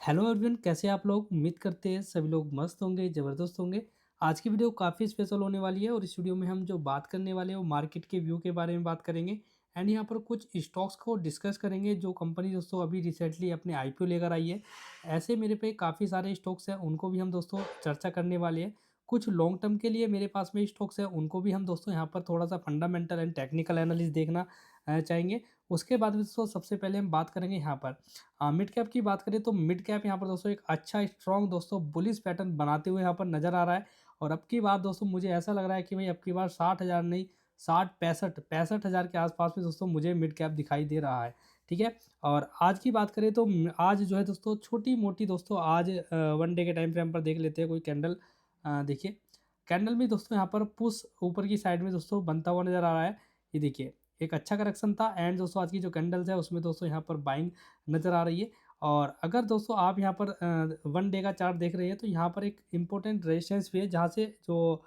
Hello everyone, कैसे हैं आप लोग। उम्मीद करते हैं सभी लोग मस्त होंगे, ज़बरदस्त होंगे। आज की वीडियो काफ़ी स्पेशल होने वाली है और इस वीडियो में हम जो बात करने वाले हैं वो मार्केट के व्यू के बारे में बात करेंगे। एंड यहाँ पर कुछ स्टॉक्स को डिस्कस करेंगे जो कंपनी दोस्तों अभी रिसेंटली अपने आईपीओ लेकर आई है। ऐसे मेरे पे काफ़ी सारे स्टॉक्स हैं, उनको भी हम दोस्तों चर्चा करने वाले हैं। कुछ लॉन्ग टर्म के लिए मेरे पास में स्टॉक्स हैं, उनको भी हम दोस्तों यहाँ पर थोड़ा सा फंडामेंटल एंड टेक्निकल एनालिसिस देखना चाहेंगे। उसके बाद में दोस्तों सबसे पहले हम बात करेंगे यहाँ पर मिड कैप की बात करें तो मिड कैप यहाँ पर दोस्तों एक अच्छा स्ट्रॉन्ग दोस्तों बुलिश पैटर्न बनाते हुए यहाँ पर नज़र आ रहा है। और अब की बार दोस्तों मुझे ऐसा लग रहा है कि भाई अब की बार 60,000 नहीं, 65,000 के आसपास में दोस्तों मुझे मिड कैप दिखाई दे रहा है। ठीक है। और आज की बात करें तो आज जो है दोस्तों छोटी मोटी दोस्तों आज वन डे के टाइम फ्रेम पर देख लेते हैं कोई कैंडल। देखिए कैंडल में दोस्तों यहाँ पर पुश ऊपर की साइड में दोस्तों बनता हुआ नज़र आ रहा है। ये देखिए एक अच्छा करेक्शन था एंड दोस्तों आज की जो कैंडल्स है उसमें दोस्तों यहाँ पर बाइंग नज़र आ रही है। और अगर दोस्तों आप यहाँ पर वन डे का चार्ट देख रहे हैं तो यहाँ पर एक इम्पोर्टेंट रेजिस्टेंस भी है जहाँ से जो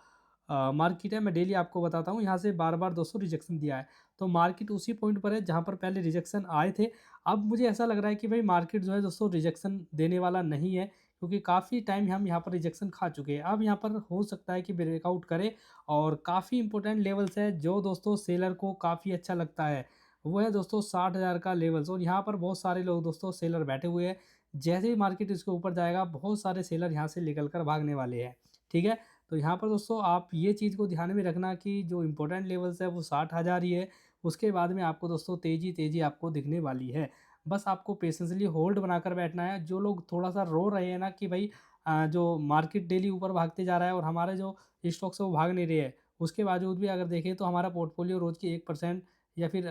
मार्केट है, मैं डेली आपको बताता हूँ, यहाँ से बार बार दोस्तों रिजेक्शन दिया है। तो मार्केट उसी पॉइंट पर है जहाँ पर पहले रिजेक्शन आए थे। अब मुझे ऐसा लग रहा है कि भाई मार्केट जो है दोस्तों रिजेक्शन देने वाला नहीं है, क्योंकि काफ़ी टाइम हम यहाँ पर रिजेक्शन खा चुके हैं। अब यहाँ पर हो सकता है कि ब्रेकआउट करे और काफ़ी इंपॉर्टेंट लेवल्स है जो दोस्तों सेलर को काफ़ी अच्छा लगता है। वो है दोस्तों 60,000 का लेवल्स और यहाँ पर बहुत सारे लोग दोस्तों सेलर बैठे हुए हैं। जैसे ही मार्केट इसके ऊपर जाएगा बहुत सारे सेलर यहाँ से निकल कर भागने वाले हैं। ठीक है। तो यहाँ पर दोस्तों आप ये चीज़ को ध्यान में रखना कि जो इम्पोर्टेंट लेवल्स है वो 60,000 ही है। उसके बाद में आपको दोस्तों तेज़ी तेज़ी आपको दिखने वाली है। बस आपको पेशेंसली होल्ड बनाकर बैठना है। जो लोग थोड़ा सा रो रहे हैं ना कि भाई जो मार्केट डेली ऊपर भागते जा रहा है और हमारे जो स्टॉक्स है वो भाग नहीं रहे हैं, उसके बावजूद भी अगर देखें तो हमारा पोर्टफोलियो रोज़ की 1% या फिर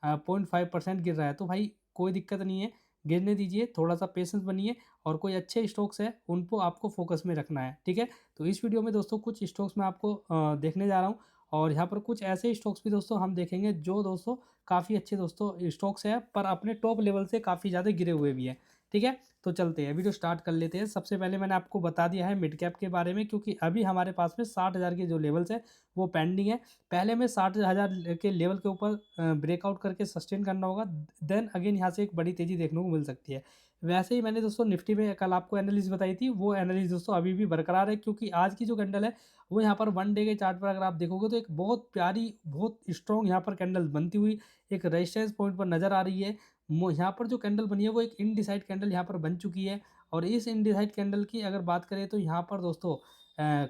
0.5% गिर रहा है, तो भाई कोई दिक्कत नहीं है, गिरने दीजिए, थोड़ा सा पेशेंस बनिए और कोई अच्छे स्टॉक्स है उनको आपको फोकस में रखना है। ठीक है। तो इस वीडियो में दोस्तों कुछ स्टॉक्स मैं आपको देखने जा रहा हूँ और यहाँ पर कुछ ऐसे स्टॉक्स भी दोस्तों हम देखेंगे जो दोस्तों काफ़ी अच्छे दोस्तों स्टॉक्स है पर अपने टॉप लेवल से काफ़ी ज़्यादा गिरे हुए भी हैं। ठीक है। तो चलते हैं वीडियो स्टार्ट कर लेते हैं। सबसे पहले मैंने आपको बता दिया है मिड कैप के बारे में, क्योंकि अभी हमारे पास में 60,000 के जो लेवल्स है वो पेंडिंग है। पहले में 60,000 के लेवल के ऊपर ब्रेकआउट करके सस्टेन करना होगा, देन अगेन यहाँ से एक बड़ी तेज़ी देखने को मिल सकती है। वैसे ही मैंने दोस्तों निफ्टी में कल आपको एनालिसिस बताई थी, वो एनालिसिस दोस्तों अभी भी बरकरार है, क्योंकि आज की जो कैंडल है वो यहाँ पर वन डे के चार्ट पर अगर आप देखोगे तो एक बहुत प्यारी बहुत स्ट्रॉन्ग यहाँ पर कैंडल बनती हुई एक रेजिस्टेंस पॉइंट पर नज़र आ रही है। यहाँ पर जो कैंडल बनी है वो एक इनडिसाइड कैंडल यहाँ पर बन चुकी है। और इस इनडिसाइड कैंडल की अगर बात करें तो यहाँ पर दोस्तों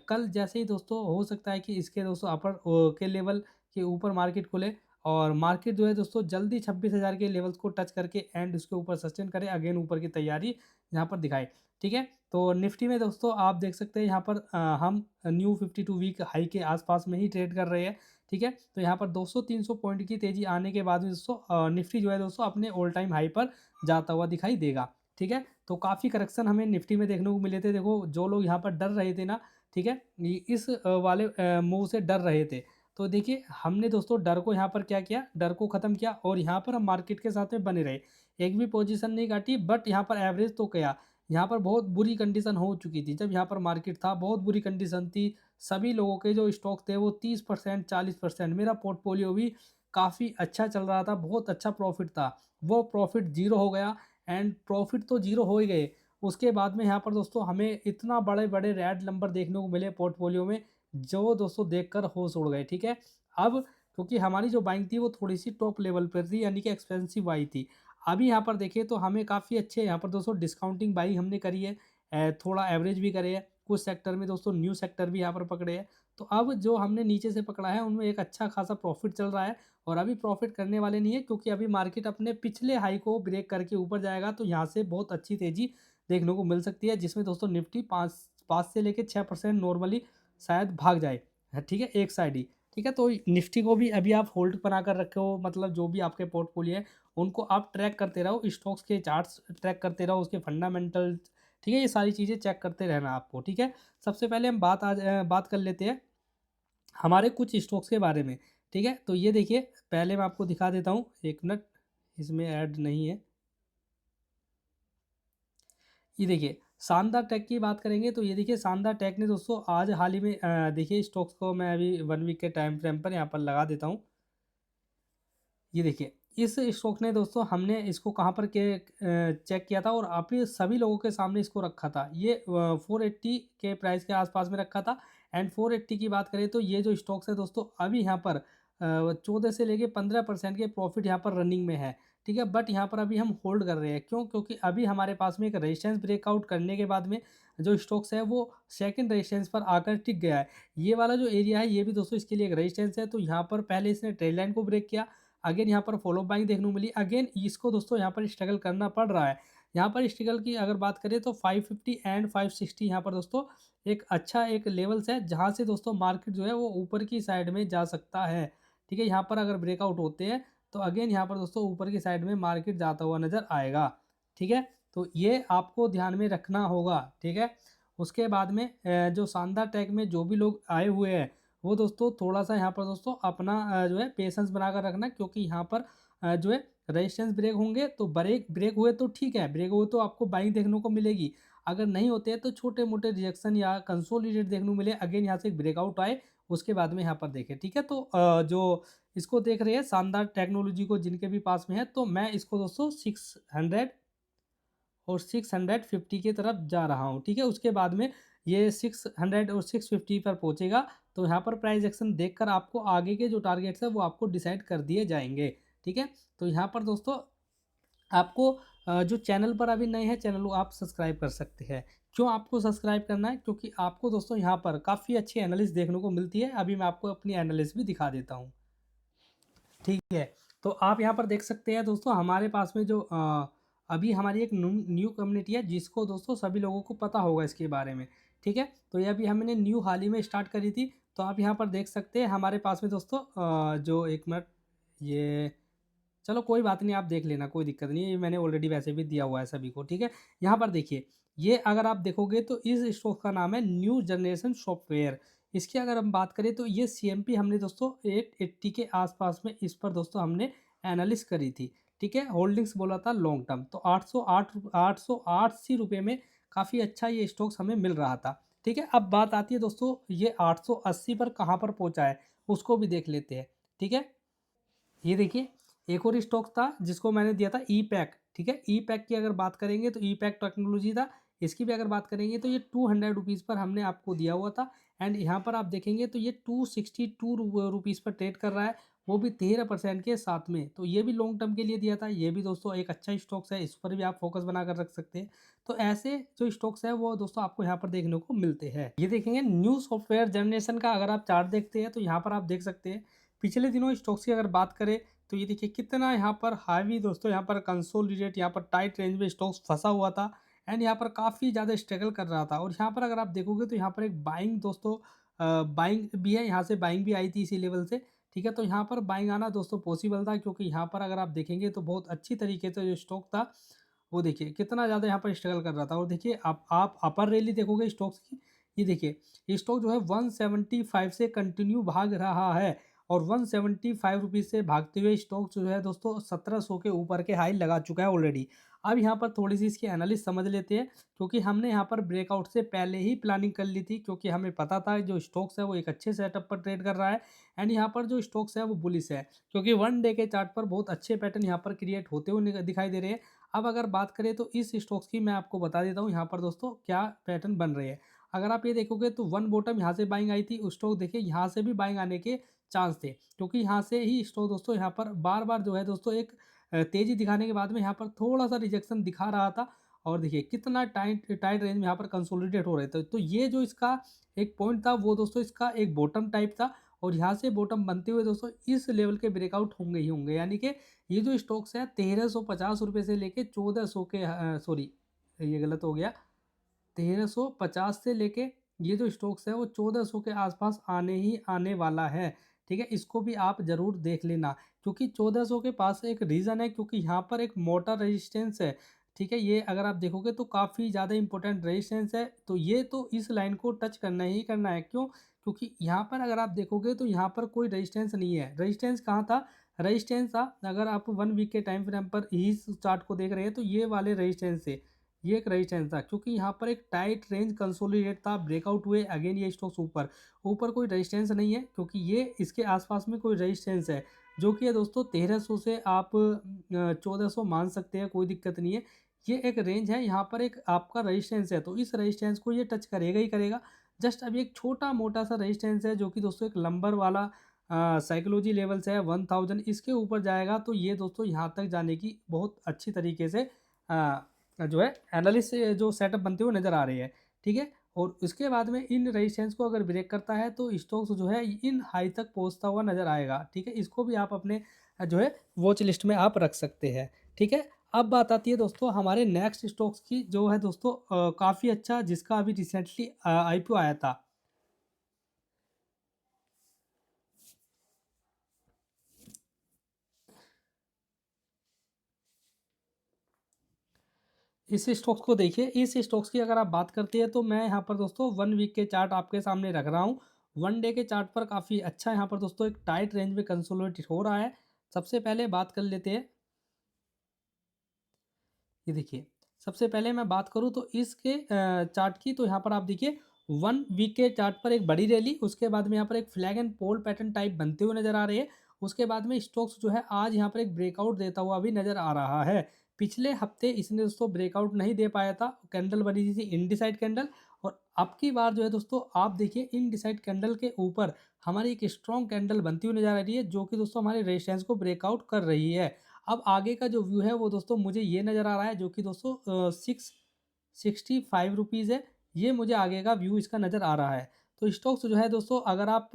कल जैसे ही दोस्तों हो सकता है कि इसके दोस्तों अपर के लेवल के ऊपर मार्केट खुले और मार्केट जो है दोस्तों जल्दी 26,000 के लेवल्स को टच करके एंड उसके ऊपर सस्टेन करे, अगेन ऊपर की तैयारी यहाँ पर दिखाए। ठीक है। तो निफ्टी में दोस्तों आप देख सकते हैं यहाँ पर हम न्यू 52 वीक हाई के आसपास में ही ट्रेड कर रहे हैं। ठीक है। तो यहाँ पर 200-300 पॉइंट की तेजी आने के बाद में दोस्तों निफ्टी जो है दोस्तों अपने ऑल टाइम हाई पर जाता हुआ दिखाई देगा। ठीक है। तो काफ़ी करेक्शन हमें निफ्टी में देखने को मिले थे। देखो जो लोग यहाँ पर डर रहे थे ना, ठीक है, इस वाले मूव से डर रहे थे, तो देखिए हमने दोस्तों डर को यहाँ पर क्या किया, डर को ख़त्म किया और यहाँ पर हम मार्केट के साथ में बने रहे। एक भी पोजीशन नहीं काटी, बट यहाँ पर एवरेज तो किया। यहाँ पर बहुत बुरी कंडीशन हो चुकी थी जब यहाँ पर मार्केट था, बहुत बुरी कंडीशन थी। सभी लोगों के जो स्टॉक थे वो 30% 40%, मेरा पोर्टफोलियो भी काफ़ी अच्छा चल रहा था, बहुत अच्छा प्रॉफिट था। वो प्रॉफिट ज़ीरो हो गया एंड प्रॉफिट तो ज़ीरो हो ही गए। उसके बाद में यहाँ पर दोस्तों हमें इतना बड़े-बड़े रेड नंबर देखने को मिले पोर्टफोलियो में, जो दोस्तों देखकर होश उड़ गए। ठीक है। अब क्योंकि हमारी जो बाइंग थी वो थोड़ी-सी टॉप लेवल पर थी, यानी कि एक्सपेंसिव बाई थी। अभी यहाँ पर देखिए तो हमें काफ़ी अच्छे यहाँ पर दोस्तों डिस्काउंटिंग बाई हमने करी है। थोड़ा एवरेज भी करे है। कुछ सेक्टर में दोस्तों न्यू सेक्टर भी यहाँ पर पकड़े हैं। तो अब जो हमने नीचे से पकड़ा है उनमें एक अच्छा खासा प्रॉफिट चल रहा है और अभी प्रॉफिट करने वाले नहीं है, क्योंकि अभी मार्केट अपने पिछले हाई को ब्रेक करके ऊपर जाएगा तो यहाँ से बहुत अच्छी तेज़ी देखने को मिल सकती है, जिसमें दोस्तों निफ्टी 5 से लेके 6% नॉर्मली शायद भाग जाए। ठीक है, एक साइड ही। ठीक है। तो निफ्टी को भी अभी आप होल्ड बना कर रखे हो, मतलब जो भी आपके पोर्टफोलियो है उनको आप ट्रैक करते रहो, स्टॉक्स के चार्ट्स ट्रैक करते रहो, उसके फंडामेंटल, ठीक है, ये सारी चीज़ें चेक करते रहना आपको। ठीक है। सबसे पहले हम बात कर लेते हैं हमारे कुछ स्टॉक्स के बारे में। ठीक है। तो ये देखिए पहले मैं आपको दिखा देता हूँ, एक मिनट, इसमें ऐड नहीं है। ये देखिए शानदार टेक की बात करेंगे तो ये देखिए शानदार टेक ने दोस्तों आज हाल ही में देखिए स्टॉक्स को मैं अभी वन वीक के टाइम फ्रेम पर यहाँ पर लगा देता हूँ। ये देखिए इस स्टॉक ने दोस्तों हमने इसको कहाँ पर के चेक किया था और आप ही सभी लोगों के सामने इसको रखा था। ये 480 के प्राइस के आसपास में रखा था। एंड 480 की बात करें तो ये जो स्टॉक्स है दोस्तों अभी यहाँ पर 14 से लेके 15% के प्रॉफिट यहाँ पर रनिंग में है। ठीक है, बट यहाँ पर अभी हम होल्ड कर रहे हैं। क्यों? क्योंकि अभी हमारे पास में एक रेजिस्टेंस ब्रेकआउट करने के बाद में जो स्टॉक्स है वो सेकंड रेजिस्टेंस पर आकर टिक गया है। ये वाला जो एरिया है ये भी दोस्तों इसके लिए एक रेजिस्टेंस है। तो यहाँ पर पहले इसने ट्रेड लाइन को ब्रेक किया, अगेन यहाँ पर फॉलो बाइंग देखने को मिली, अगेन इसको दोस्तों यहाँ पर स्ट्रगल करना पड़ रहा है। यहाँ पर स्ट्रगल की अगर बात करें तो 550 एंड 560 यहाँ पर दोस्तों एक अच्छा एक लेवल्स है जहाँ से दोस्तों मार्केट जो है वो ऊपर की साइड में जा सकता है। ठीक है, यहाँ पर अगर ब्रेकआउट होते हैं तो अगेन यहाँ पर दोस्तों ऊपर की साइड में मार्केट जाता हुआ नज़र आएगा। ठीक है, तो ये आपको ध्यान में रखना होगा। ठीक है, उसके बाद में जो शानदार टैग में जो भी लोग आए हुए हैं वो दोस्तों थोड़ा-सा यहाँ पर दोस्तों अपना जो है पेशेंस बनाकर रखना, क्योंकि यहाँ पर जो है रेजिस्टेंस ब्रेक होंगे तो ब्रेक ब्रेक हुए तो ठीक है, ब्रेक हुए तो आपको बाइंग देखने को मिलेगी। अगर नहीं होते हैं तो छोटे-मोटे रिजेक्शन या कंसोलिडेट देखने को मिले, अगेन यहाँ से एक ब्रेकआउट आए, उसके बाद में यहाँ पर देखें। ठीक है, तो जो इसको देख रहे हैं शानदार टेक्नोलॉजी को जिनके भी पास में है, तो मैं इसको दोस्तों 600 और 650 की तरफ जा रहा हूँ। ठीक है, उसके बाद में ये 600 और 650 पर पहुँचेगा तो यहाँ पर प्राइस एक्शन देखकर आपको आगे के जो टारगेट्स है वो आपको डिसाइड कर दिए जाएंगे। ठीक है, तो यहाँ पर दोस्तों आपको जो चैनल पर अभी नए हैं चैनल को आप सब्सक्राइब कर सकते हैं। क्यों आपको सब्सक्राइब करना है? क्योंकि आपको दोस्तों यहाँ पर काफ़ी अच्छी एनालिसिस देखने को मिलती है। अभी मैं आपको अपनी एनालिसिस भी दिखा देता हूँ। ठीक है, तो आप यहाँ पर देख सकते हैं दोस्तों हमारे पास में जो अभी हमारी एक न्यू कम्युनिटी है जिसको दोस्तों सभी लोगों को पता होगा इसके बारे में। ठीक है, तो ये अभी हमने न्यू हाल ही में स्टार्ट करी थी। तो आप यहाँ पर देख सकते हैं हमारे पास में दोस्तों जो एक मिनट, ये चलो कोई बात नहीं, आप देख लेना, कोई दिक्कत नहीं है, ये मैंने ऑलरेडी वैसे भी दिया हुआ है सभी को। ठीक है, यहाँ पर देखिए, ये अगर आप देखोगे तो इस स्टॉक का नाम है न्यू जनरेशन सॉफ्टवेयर। इसकी अगर हम बात करें तो ये सीएमपी हमने दोस्तों 880 के आसपास में इस पर दोस्तों हमने एनालिस करी थी। ठीक है, होल्डिंग्स बोला था लॉन्ग टर्म, तो 880 रुपये में काफ़ी अच्छा ये स्टॉक्स हमें मिल रहा था। ठीक है, अब बात आती है दोस्तों ये 880 पर कहाँ पर पहुँचा है, उसको भी देख लेते हैं। ठीक है, ये देखिए, एक और स्टॉक था जिसको मैंने दिया था ई पैक। ठीक है, ई पैक की अगर बात करेंगे तो ई पैक टेक्नोलॉजी था। इसकी भी अगर बात करेंगे तो ये 200 रुपीज़ पर हमने आपको दिया हुआ था। एंड यहाँ पर आप देखेंगे तो ये 262 रुपीज़ पर ट्रेड कर रहा है, वो भी 13% के साथ में। तो ये भी लॉन्ग टर्म के लिए दिया था, ये भी दोस्तों एक अच्छा स्टॉक्स है, इस पर भी आप फोकस बनाकर रख सकते हैं। तो ऐसे जो स्टॉक्स है वो दोस्तों आपको यहाँ पर देखने को मिलते हैं। ये देखेंगे न्यू सॉफ्टवेयर जनरेशन का अगर आप चार्ट देखते हैं तो यहाँ पर आप देख सकते हैं पिछले दिनों स्टॉक्स की अगर बात करें तो ये देखिए कितना यहाँ पर हावी दोस्तों, यहाँ पर कंसोलिडेट, यहाँ पर टाइट रेंज में स्टॉक्स फंसा हुआ था। एंड यहाँ पर काफ़ी ज़्यादा स्ट्रगल कर रहा था। और यहाँ पर अगर आप देखोगे तो यहाँ पर एक बाइंग दोस्तों बाइंग भी है, यहाँ से बाइंग भी आई थी इसी लेवल से। ठीक है, तो यहाँ पर बाइंग आना दोस्तों पॉसिबल था, क्योंकि यहाँ पर अगर आप देखेंगे तो बहुत अच्छी तरीके से जो स्टॉक था वो देखिए कितना ज़्यादा यहाँ पर स्ट्रगल कर रहा था। और देखिए आप अपर रैली देखोगे स्टॉक्स की, ये देखिए ये स्टॉक जो है 175 से कंटिन्यू भाग रहा है। और 175 रुपीज़ से भागते हुए स्टॉक जो है दोस्तों 1700 के ऊपर के हाई लगा चुका है ऑलरेडी। अब यहाँ पर थोड़ी सी इसकी एनालिसिस समझ लेते हैं, क्योंकि हमने यहाँ पर ब्रेकआउट से पहले ही प्लानिंग कर ली थी, क्योंकि हमें पता था जो स्टॉक्स है वो एक अच्छे सेटअप पर ट्रेड कर रहा है। एंड यहाँ पर जो स्टॉक्स है वो बुलिश है, क्योंकि वन डे के चार्ट पर बहुत अच्छे पैटर्न यहाँ पर क्रिएट होते हुए दिखाई दे रहे हैं। अब अगर बात करें तो इस स्टॉक्स की मैं आपको बता देता हूँ यहाँ पर दोस्तों क्या पैटर्न बन रहे हैं। अगर आप ये देखोगे तो वन बॉटम यहाँ से बाइंग आई थी, उस स्टॉक देखिए यहाँ से भी बाइंग आने के चांस थे, क्योंकि यहाँ से ही स्टॉक दोस्तों यहाँ पर बार बार जो है दोस्तों एक तेजी दिखाने के बाद में यहाँ पर थोड़ा सा रिजेक्शन दिखा रहा था। और देखिए कितना टाइट टाइट रेंज में यहाँ पर कंसोलिडेट हो रहे थे। तो ये जो इसका एक पॉइंट था वो दोस्तों इसका एक बॉटम टाइप था, और यहाँ से बॉटम बनते हुए दोस्तों इस लेवल के ब्रेकआउट होंगे ही होंगे। यानी कि ये जो स्टॉक्स है 1350 रुपये से लेके 1400 के सॉरी ये गलत हो गया, 1350 से लेके ये जो स्टॉक्स है वो 1400 के आसपास आने ही आने वाला है। ठीक है, इसको भी आप ज़रूर देख लेना, क्योंकि 1400 के पास एक रीज़न है, क्योंकि यहाँ पर एक मोटा रेजिस्टेंस है। ठीक है, ये अगर आप देखोगे तो काफ़ी ज़्यादा इंपॉर्टेंट रेजिस्टेंस है, तो ये तो इस लाइन को टच करना ही करना है। क्यों? क्योंकि यहाँ पर अगर आप देखोगे तो यहाँ पर कोई रेजिस्टेंस नहीं है। रेजिस्टेंस कहाँ था? रेजिस्टेंस था, अगर आप 1 वीक के टाइम फ्रेम पर इस चार्ट को देख रहे हैं तो ये वाले रेजिस्टेंस से ये एक रेजिस्टेंस था, क्योंकि यहाँ पर एक टाइट रेंज कंसोलिडेट था, ब्रेकआउट हुए अगेन ये स्टॉक्स ऊपर ऊपर कोई रेजिस्टेंस नहीं है, क्योंकि ये इसके आसपास में कोई रेजिस्टेंस है। जो कि है दोस्तों 1300 से आप 1400 मान सकते हैं, कोई दिक्कत नहीं है। ये एक रेंज है, यहाँ पर एक आपका रेजिस्टेंस है, तो इस रेजिस्टेंस को ये टच करेगा ही करेगा। जस्ट अभी एक छोटा-मोटा सा रेजिस्टेंस है, जो कि दोस्तों एक लंबर वाला साइकोलॉजी लेवल से है 1000, इसके ऊपर जाएगा तो ये दोस्तों यहाँ तक जाने की बहुत अच्छी तरीके से जो है एनालिस्ट जो सेटअप बनते हुए नज़र आ रहे हैं, ठीक है। और उसके बाद में इन रेजिस्टेंस को अगर ब्रेक करता है तो स्टॉक्स जो है इन हाई तक पहुंचता हुआ नज़र आएगा, ठीक है। इसको भी आप अपने जो है वॉच लिस्ट में आप रख सकते हैं, ठीक है। अब बात आती है दोस्तों हमारे नेक्स्ट स्टॉक्स की, जो है दोस्तों काफ़ी अच्छा, जिसका अभी रिसेंटली आईपीओ आया था। इस स्टॉक्स को देखिए, इस स्टॉक्स की अगर आप बात करते हैं तो मैं यहाँ पर दोस्तों 1 वीक के चार्ट आपके सामने रख रहा हूँ। 1 डे के चार्ट पर काफ़ी अच्छा यहाँ पर दोस्तों एक टाइट रेंज में कंसोलिडेट हो रहा है। सबसे पहले बात कर लेते हैं, ये देखिए, सबसे पहले मैं बात करूँ तो इसके चार्ट की, तो यहाँ पर आप देखिए 1 वीक के चार्ट पर एक बड़ी रैली, उसके बाद में यहाँ पर एक flag and pole pattern type बनते हुए नज़र आ रहे हैं। उसके बाद में स्टॉक्स जो है आज यहाँ पर एक ब्रेकआउट देता हुआ भी नज़र आ रहा है। पिछले हफ्ते इसने दोस्तों ब्रेकआउट नहीं दे पाया था, कैंडल बनी थी इनडिसाइड कैंडल, और अब की बार जो है दोस्तों आप देखिए इनडिसाइड कैंडल के ऊपर हमारी एक स्ट्रॉन्ग कैंडल बनती हुई नज़र आ रही है, जो कि दोस्तों हमारे रेजिस्टेंस को ब्रेकआउट कर रही है। अब आगे का जो व्यू है वो दोस्तों मुझे ये नज़र आ रहा है, जो कि दोस्तों 665 रुपीज़ है। ये मुझे आगे का व्यू इसका नज़र आ रहा है। तो स्टॉक्स जो है दोस्तों अगर आप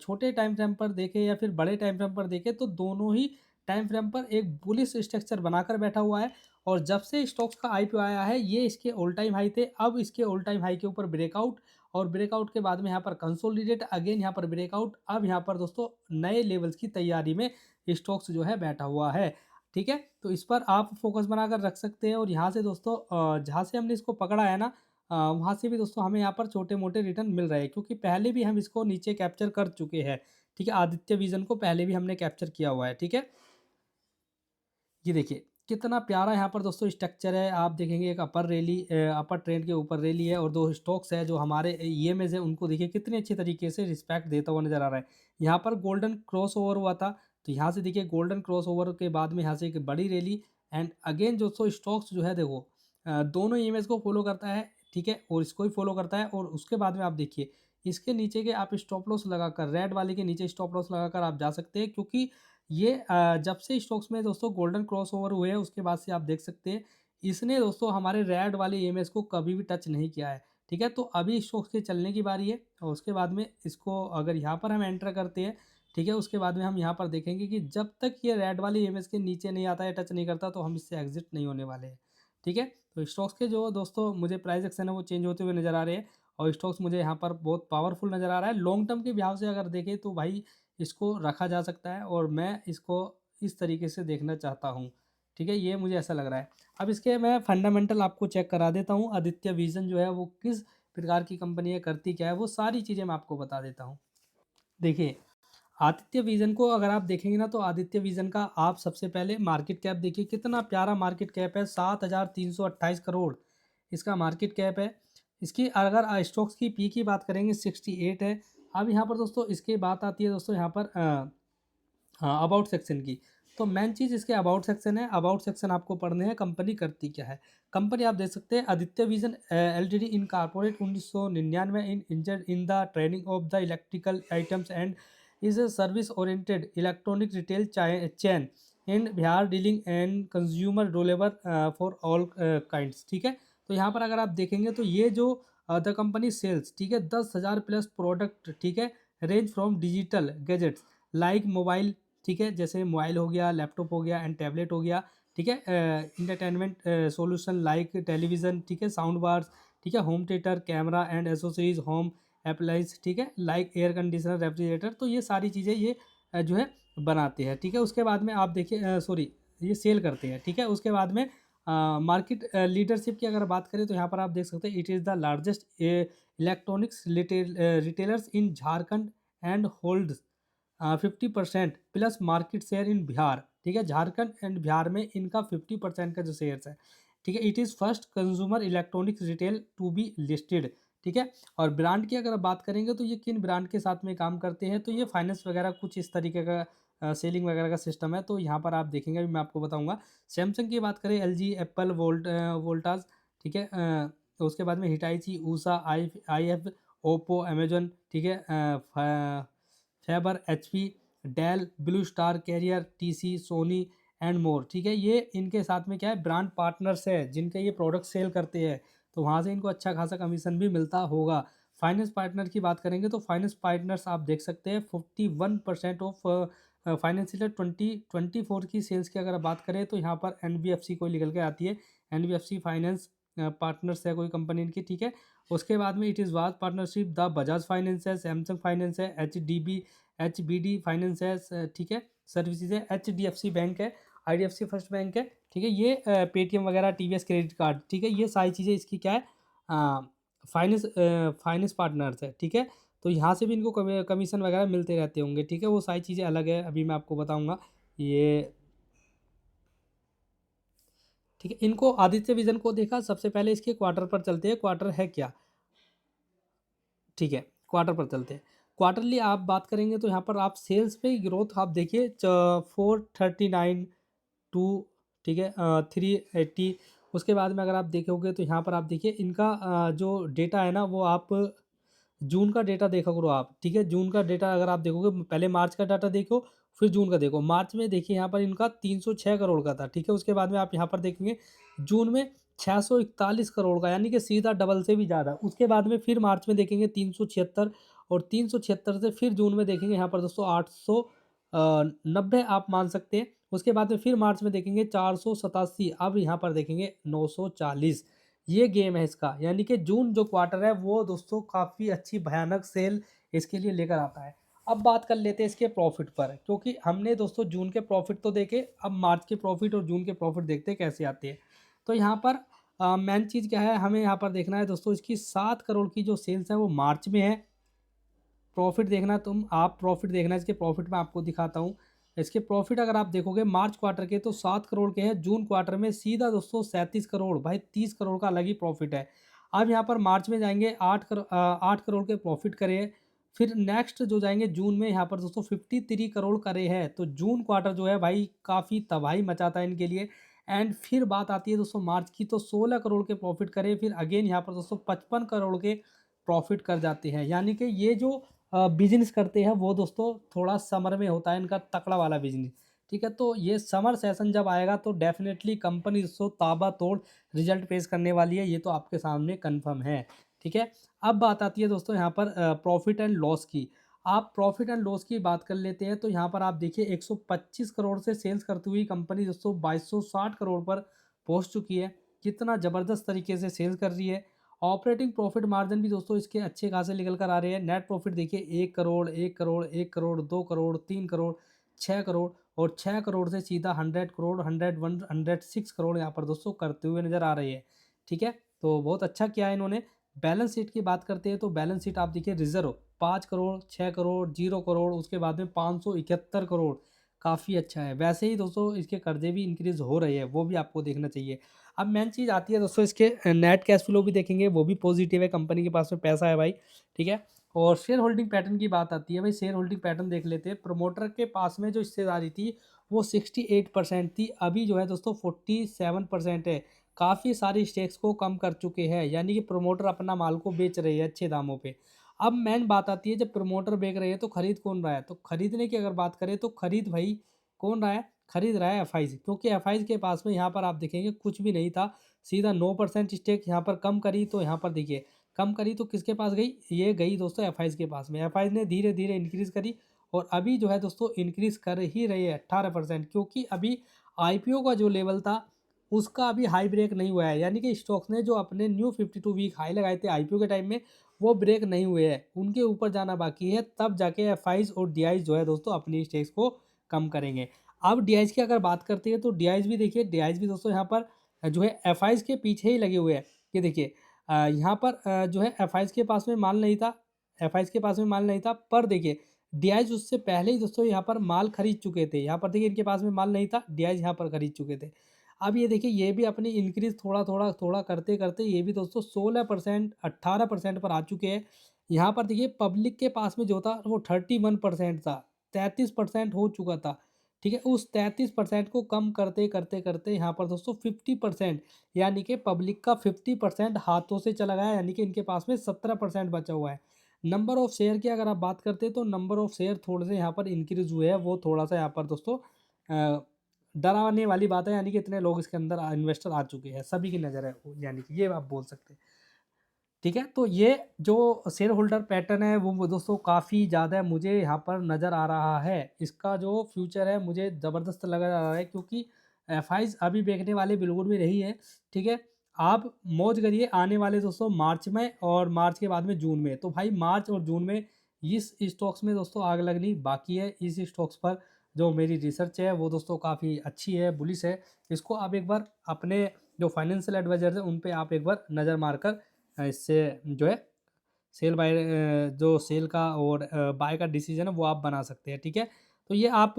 छोटे टाइम फ्रेम पर देखें या फिर बड़े टाइम फ्रेम पर देखें, तो दोनों ही टाइम फ्रेम पर एक बुलिश स्ट्रक्चर बनाकर बैठा हुआ है। और जब से स्टॉक्स का आईपीओ आया है, ये इसके ऑल टाइम हाई थे, अब इसके ऑल टाइम हाई के ऊपर ब्रेकआउट, और ब्रेकआउट के बाद में यहाँ पर कंसोलिडेट, अगेन यहाँ पर ब्रेकआउट, अब यहाँ पर दोस्तों नए लेवल्स की तैयारी में स्टॉक्स जो है बैठा हुआ है, ठीक है। तो इस पर आप फोकस बनाकर रख सकते हैं, और यहाँ से दोस्तों जहाँ से हमने इसको पकड़ा है ना, वहाँ से भी दोस्तों हमें यहाँ पर छोटे मोटे रिटर्न मिल रहे हैं, क्योंकि पहले भी हम इसको नीचे कैप्चर कर चुके हैं, ठीक है। आदित्य विजन को पहले भी हमने कैप्चर किया हुआ है, ठीक है। ये देखिए कितना प्यारा यहाँ पर दोस्तों स्ट्रक्चर है, आप देखेंगे एक अपर रैली, अपर ट्रेंड के ऊपर रैली है, और दो स्टॉक्स है जो हमारे ईएमएस है, उनको देखिए कितने अच्छे तरीके से रिस्पेक्ट देता हुआ नजर आ रहा है। यहाँ पर गोल्डन क्रॉस ओवर हुआ था, तो यहाँ से देखिए गोल्डन क्रॉस ओवर के बाद में यहाँ से एक बड़ी रैली, एंड अगेन दोस्तों स्टॉक्स जो है देखो दोनों ईएमएस को फॉलो करता है, ठीक है, और इसको ही फॉलो करता है। और उसके बाद में आप देखिए इसके नीचे के आप स्टॉप लॉस लगाकर, रेड वाले के नीचे स्टॉप लॉस लगाकर आप जा सकते हैं, क्योंकि ये जब से स्टॉक्स में दोस्तों गोल्डन क्रॉस ओवर हुए हैं, उसके बाद से आप देख सकते हैं इसने दोस्तों हमारे रेड वाले ईएमएस को कभी भी टच नहीं किया है, ठीक है। तो अभी स्टॉक्स के चलने की बारी है, और उसके बाद में इसको अगर यहाँ पर हम एंटर करते हैं, ठीक है, उसके बाद में हम यहाँ पर देखेंगे कि जब तक ये रेड वाले ईएमएस के नीचे नहीं आता है, टच नहीं करता, तो हम इससे एग्जिट नहीं होने वाले हैं, ठीक है। तो स्टॉक्स के जो दोस्तों मुझे प्राइस एक्शन है वो चेंज होते हुए नज़र आ रहे हैं, और स्टॉक्स मुझे यहाँ पर बहुत पावरफुल नज़र आ रहा है। लॉन्ग टर्म के लिहाज से अगर देखें तो भाई इसको रखा जा सकता है, और मैं इसको इस तरीके से देखना चाहता हूँ, ठीक है, ये मुझे ऐसा लग रहा है। अब इसके मैं फंडामेंटल आपको चेक करा देता हूँ, आदित्य विज़न जो है वो किस प्रकार की कंपनी है, करती क्या है, वो सारी चीज़ें मैं आपको बता देता हूँ। देखिए, आदित्य विज़न को अगर आप देखेंगे ना, तो आदित्य विज़न का आप सबसे पहले मार्केट कैप देखिए, कितना प्यारा मार्केट कैप है, 7,328 करोड़ इसका मार्केट कैप है। इसकी अगर स्टॉक्स की पी की बात करेंगे 68 है। अब यहाँ पर दोस्तों इसकी बात आती है दोस्तों यहाँ पर हाँ, अबाउट सेक्शन की। तो मेन चीज़ इसके अबाउट सेक्शन है, अबाउट सेक्शन आपको पढ़ने हैं, कंपनी करती क्या है। कंपनी आप देख सकते हैं, Aditya Vision LTD incorporate 1999 in engaged in the trading of the electrical items and is a service oriented electronic retail chain in Bihar dealing and consumer डोलेवर फॉर ऑल काइंड्स, ठीक है। तो यहाँ पर अगर आप देखेंगे तो ये जो द कंपनी सेल्स, ठीक है, 10,000 प्लस प्रोडक्ट, ठीक है, range from digital gadgets like mobile, ठीक है, जैसे मोबाइल हो गया, लैपटॉप हो गया, एंड टैबलेट हो गया, ठीक है, इंटरटेनमेंट सॉल्यूशन लाइक टेलीविज़न, ठीक है, साउंड बार्स, ठीक है, home theatre, camera and accessories, home appliance, ठीक है, लाइक एयर कंडीशनर, रेफ्रिजरेटर, तो ये सारी चीज़ें ये जो है बनाते हैं, ठीक है। उसके बाद में आप देखिए सॉरी, ये सेल करते हैं, ठीक है। उसके बाद में मार्केट लीडरशिप की अगर बात करें, तो यहाँ पर आप देख सकते हैं it is the largest electronics retailers in Jharkhand and holds 50% plus market share in Bihar, ठीक है, झारखंड एंड बिहार में इनका 50% का जो शेयर्स है, ठीक है। It is first consumer electronics retail to be listed, ठीक है। और ब्रांड की अगर बात करेंगे तो ये किन ब्रांड के साथ में काम करते हैं, तो ये फाइनेंस वगैरह कुछ इस तरीके का सेलिंग वगैरह का सिस्टम है, तो यहाँ पर आप देखेंगे, अभी मैं आपको बताऊँगा। सैमसंग की बात करें, एलजी, एप्पल, वोल्टास, ठीक है। तो उसके बाद में Hitachi, Usha, IF, Oppo, Amazon, ठीक है, Faber, HP, Dell, Blue Star, Carrier, TC, Sony and more, ठीक है। ये इनके साथ में क्या है, ब्रांड पार्टनर्स है जिनके ये प्रोडक्ट सेल करते हैं, तो वहाँ से इनको अच्छा खासा कमीशन भी मिलता होगा। फाइनेंस पार्टनर की बात करेंगे तो फाइनेंस पार्टनर्स आप देख सकते हैं 41% ऑफ फाइनेंशियल 2024 की सेल्स की अगर बात करें तो यहाँ पर एनबीएफसी कोई निकल के आती है, एनबीएफसी फाइनेंस पार्टनर्स है कोई कंपनी इनकी, ठीक है। उसके बाद में it is was partnership the Bajaj finance है, सैमसंग फाइनेंस है, एचबीडी फाइनेंस है, ठीक है, सर्विसेज है, एचडीएफसी बैंक है, आईडीएफसी फर्स्ट बैंक है, ठीक है। ये पेटीएम वगैरह, टीवीएस क्रेडिट कार्ड, ठीक है, ये सारी चीज़ें इसकी क्या है, फाइनेंस फाइनेंस पार्टनर्स है, ठीक है। तो यहाँ से भी इनको कमीशन वगैरह मिलते रहते होंगे, ठीक है। वो सारी चीज़ें अलग है, अभी मैं आपको बताऊँगा ये, ठीक है। इनको आदित्य विजन को देखा, सबसे पहले इसके क्वार्टर पर चलते हैं, क्वार्टर है क्या, ठीक है। क्वार्टर पर चलते हैं, क्वार्टरली आप बात करेंगे तो यहाँ पर आप सेल्स पे ग्रोथ आप देखिए 439 टू, ठीक है, 380। उसके बाद में अगर आप देखोगे तो यहाँ पर आप देखिए इनका जो डेटा है ना, वो आप जून का डेटा देखा करो आप, ठीक है। जून का डेटा अगर आप देखोगे, पहले मार्च का डाटा देखो, फिर जून का देखो। मार्च में देखिए यहाँ पर इनका 306 करोड़ का था, ठीक है। उसके बाद में आप यहाँ पर देखेंगे जून में 641 करोड़ का, यानी कि सीधा डबल से भी ज़्यादा। उसके बाद में फिर मार्च में देखेंगे 376, और 376 से फिर जून में देखेंगे यहाँ पर दोस्तों 890 आप मान सकते हैं। उसके बाद में फिर मार्च में देखेंगे 487, अब यहाँ पर देखेंगे 940। ये गेम है इसका, यानी कि जून जो क्वार्टर है वो दोस्तों काफ़ी अच्छी भयानक सेल इसके लिए लेकर आता है। अब बात कर लेते हैं इसके प्रॉफिट पर, क्योंकि हमने दोस्तों जून के प्रॉफिट तो देखे, अब मार्च के प्रॉफिट और जून के प्रॉफिट देखते हैं कैसे आते हैं। तो यहाँ पर मेन चीज़ क्या है, हमें यहाँ पर देखना है दोस्तों, इसकी 7 करोड़ की जो सेल्स है वो मार्च में है। प्रॉफिट देखना, तुम आप प्रॉफिट देखना, इसके प्रॉफिट में आपको दिखाता हूँ। इसके प्रॉफिट अगर आप देखोगे मार्च क्वार्टर के तो 7 करोड़ के हैं, जून क्वार्टर में सीधा दोस्तों 37 करोड़, भाई 30 करोड़ का अलग ही प्रॉफिट है। अब यहाँ पर मार्च में जाएंगे 8 करोड़ के प्रॉफिट करे, फिर नेक्स्ट जो जाएंगे जून में यहाँ पर दोस्तों 53 करोड़ करे हैं। तो जून क्वार्टर जो है भाई काफ़ी तबाही मचाता है इनके लिए। एंड फिर बात आती है दोस्तों मार्च की, तो 16 करोड़ के प्रॉफिट करे, फिर अगेन यहाँ पर दोस्तों 55 करोड़ के प्रॉफिट कर जाते हैं। यानी कि ये जो बिजनेस करते हैं वो दोस्तों थोड़ा समर में होता है इनका तकड़ा वाला बिजनेस, ठीक है। तो ये समर सेशन जब आएगा तो डेफिनेटली कंपनी दोस्तों ताबड़तोड़ रिजल्ट पेश करने वाली है, ये तो आपके सामने कंफर्म है, ठीक है। अब बात आती है दोस्तों यहाँ पर प्रॉफिट एंड लॉस की। आप प्रॉफिट एंड लॉस की बात कर लेते हैं तो यहाँ पर आप देखिए 125 करोड़ से सेल्स करती हुई कंपनी दोस्तों 2260 करोड़ पर पहुँच चुकी है। कितना ज़बरदस्त तरीके से सेल्स कर रही है। ऑपरेटिंग प्रॉफिट मार्जिन भी दोस्तों इसके अच्छे खासे निकल कर आ रहे हैं। नेट प्रॉफिट देखिए 1 करोड़, 1 करोड़, 1 करोड़, 2 करोड़, 3 करोड़, 6 करोड़, और 6 करोड़ से सीधा 100 करोड़, 101, 106 करोड़ यहाँ पर दोस्तों करते हुए नजर आ रही है, ठीक है। तो बहुत अच्छा किया है इन्होंने। बैलेंस शीट की बात करते हैं तो बैलेंस शीट आप देखिए, रिजर्व 5 करोड़, 6 करोड़, 0 करोड़, उसके बाद में 571 करोड़, काफ़ी अच्छा है। वैसे ही दोस्तों इसके कर्जे भी इंक्रीज हो रहे हैं, वो भी आपको देखना चाहिए। अब मेन चीज़ आती है दोस्तों, इसके नेट कैश फ्लो भी देखेंगे, वो भी पॉजिटिव है, कंपनी के पास में पैसा है भाई, ठीक है। और शेयर होल्डिंग पैटर्न की बात आती है भाई, शेयर होल्डिंग पैटर्न देख लेते हैं। प्रमोटर के पास में जो हिस्सेदारी थी वो 68% थी, अभी जो है दोस्तों 47% है। काफ़ी सारी स्टेक्स को कम कर चुके हैं, यानी कि प्रमोटर अपना माल को बेच रहे हैं अच्छे दामों पे। अब मेन बात आती है, जब प्रमोटर बेच रहे हैं तो खरीद कौन रहा है, तो खरीदने की अगर बात करें तो खरीद भाई कौन रहा है, खरीद रहा है एफआईज, क्योंकि एफआईज के पास में यहाँ पर आप देखेंगे कुछ भी नहीं था, सीधा 9% स्टेक यहाँ पर कम करी, तो यहाँ पर देखिए कम करी तो किसके पास गई, ये गई दोस्तों एफआईज के पास में। एफआईज ने धीरे धीरे इंक्रीज करी, और अभी जो है दोस्तों इंक्रीज कर ही रही है 18%, क्योंकि अभी आईपीओ का जो लेवल था उसका अभी हाई ब्रेक नहीं हुआ है, यानी कि स्टॉक्स ने जो अपने न्यू 52 वीक हाई लगाए थे आईपीओ के टाइम में वो ब्रेक नहीं हुए हैं, उनके ऊपर जाना बाकी है, तब जाके एफआईज और डीआईज जो है दोस्तों अपनी स्टेक्स को कम करेंगे। अब डीआईज की अगर बात करते हैं तो डीआईज भी देखिए, डीआईज भी दोस्तों यहाँ पर जो है एफआईज के पीछे ही लगे हुए हैं। ये देखिए यहाँ पर जो है एफआईज के पास में माल नहीं था, एफआईज के पास में माल नहीं था, पर देखिए डीआईज उससे पहले ही दोस्तों यहाँ पर माल खरीद चुके थे। यहाँ पर देखिए इनके पास में माल नहीं था, डीआईज यहाँ पर खरीद चुके थे। अब ये देखिए ये भी अपनी इंक्रीज थोड़ा थोड़ा थोड़ा करते करते ये भी दोस्तों 16%, 18% पर आ चुके हैं। यहाँ पर देखिए पब्लिक के पास में जो था वो 31% था, 33% हो चुका था, ठीक है? उस 33% को कम करते यहाँ पर दोस्तों 50%, यानी कि पब्लिक का 50% हाथों से चला गया, यानी कि इनके पास में 17% बचा हुआ है। नंबर ऑफ शेयर की अगर आप बात करते हैं तो नंबर ऑफ शेयर थोड़े से यहाँ पर इंक्रीज़ हुए हैं, वो थोड़ा-सा यहाँ पर दोस्तों डराने वाली बात है, यानी कि इतने लोग इसके अंदर इन्वेस्टर आ चुके हैं, सभी की नज़र है, यानी कि ये आप बोल सकते हैं। ठीक है, तो ये जो शेयर होल्डर पैटर्न है वो दोस्तों काफ़ी ज़्यादा मुझे यहाँ पर नज़र आ रहा है। इसका जो फ्यूचर है मुझे ज़बरदस्त लग रहा है, क्योंकि एफआईज़ अभी बेचने वाले बिल्कुल भी नहीं है। ठीक है, आप मौज करिए आने वाले दोस्तों मार्च में, और मार्च के बाद में जून में। तो भाई मार्च और जून में इस स्टॉक्स में दोस्तों आग लगनी बाकी है। इस स्टॉक्स पर जो मेरी रिसर्च है वो दोस्तों काफ़ी अच्छी है, बुलिश है। इसको आप एक बार अपने जो फाइनेंशियल एडवाइज़र हैं उन पे आप एक बार नज़र मारकर इससे जो है सेल बाय जो सेल का और बाय का डिसीजन है वो आप बना सकते हैं। ठीक है, तो ये आप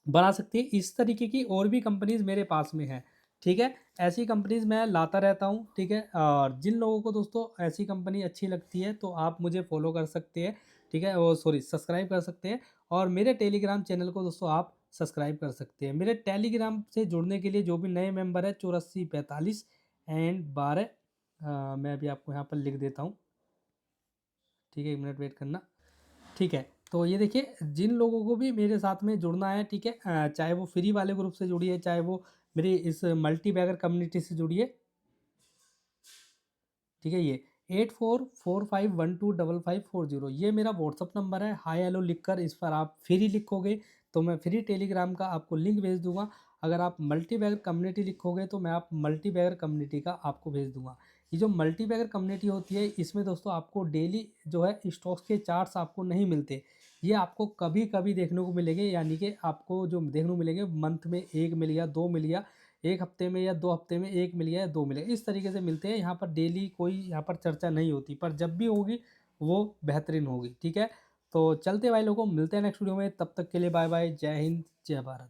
बना सकती हैं। इस तरीके की और भी कंपनीज़ मेरे पास में हैं। ठीक है, ऐसी कंपनीज़ मैं लाता रहता हूँ। ठीक है, और जिन लोगों को दोस्तों ऐसी कंपनी अच्छी लगती है तो आप मुझे फॉलो कर सकते हैं। ठीक है, और सॉरी सब्सक्राइब कर सकते हैं, और मेरे टेलीग्राम चैनल को दोस्तों आप सब्सक्राइब कर सकते हैं। मेरे टेलीग्राम से जुड़ने के लिए जो भी नए मेंबर है 8445 एंड 12, मैं अभी आपको यहाँ पर लिख देता हूँ। ठीक है, 1 मिनट वेट करना। ठीक है, तो ये देखिए जिन लोगों को भी मेरे साथ में जुड़ना है, ठीक है, चाहे वो फ्री वाले ग्रुप से जुड़िए, चाहे वो मेरी इस मल्टी बैगर कम्युनिटी से जुड़िए। ठीक है, ये 8445125540 ये मेरा व्हाट्सअप नंबर है। हाय हेलो लिखकर इस पर आप फ्री लिखोगे तो मैं फ्री टेलीग्राम का आपको लिंक भेज दूंगा। अगर आप मल्टी बैगर कम्युनिटी लिखोगे तो मैं आप मल्टी बैगर कम्युनिटी का आपको भेज दूंगा। ये जो मल्टी बैगर कम्युनिटी होती है इसमें दोस्तों आपको डेली जो है स्टॉक्स के चार्ट्स आपको नहीं मिलते। ये आपको कभी कभी देखने को मिलेंगे, यानी कि आपको जो देखने को मिलेंगे मंथ में एक मिल गया, दो मिल गया, एक हफ्ते में या 2 हफ्ते में 1 मिल गया या 2 मिले, इस तरीके से मिलते हैं। यहाँ पर डेली कोई यहाँ पर चर्चा नहीं होती, पर जब भी होगी वो बेहतरीन होगी। ठीक है, तो चलते भाई लोगों, मिलते हैं नेक्स्ट वीडियो में, तब तक के लिए बाय बाय, जय हिंद, जय भारत।